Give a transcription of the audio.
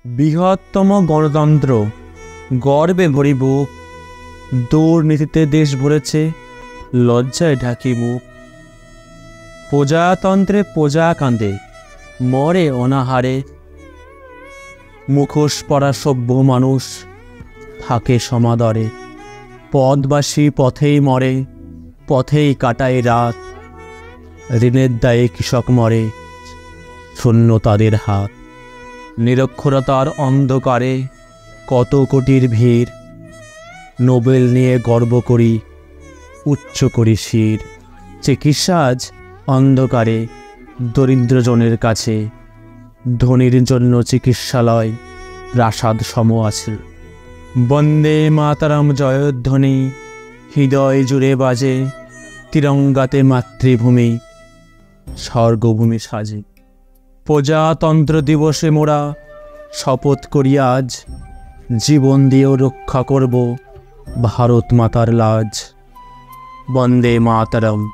বৃহত্তম গণতন্ত্র, গর্বে ভরি বুক, দুর্নীতিতে দেশ ভরেছে, লজ্জায় ঢাকি মুখ। প্রজাতন্ত্রে প্রজা কাঁদে, মরে অনাহারে, মুখোশ পরা সভ্য মানুষ থাকে সমাদরে। পথবাসী পথেই মরে, পথেই কাটায় রাত, ঋণের দায়ে কৃষক মরে, শূন্য তাদের হাত। নিরক্ষরতার অন্ধকারে কত কোটির ভিড়, নোবেল নিয়ে গর্ব করি, উচ্চ করি শির। চিকিৎসা আজ অন্ধকারে দরিদ্রজনের কাছে, ধনীর জন্য চিকিৎসালয় প্রাসাদ সম আছে। বন্দে মাতরম জয়ধ্বনি হৃদয় জুড়ে বাজে, তিরঙ্গাতে মাতৃভূমি স্বর্গভূমি সাজে। প্রজাতন্ত্র দিবসে মোরা শপথ করি আজ, জীবন দিয়েও রক্ষা করব ভারত মাতার লাজ। বন্দে মাতরম।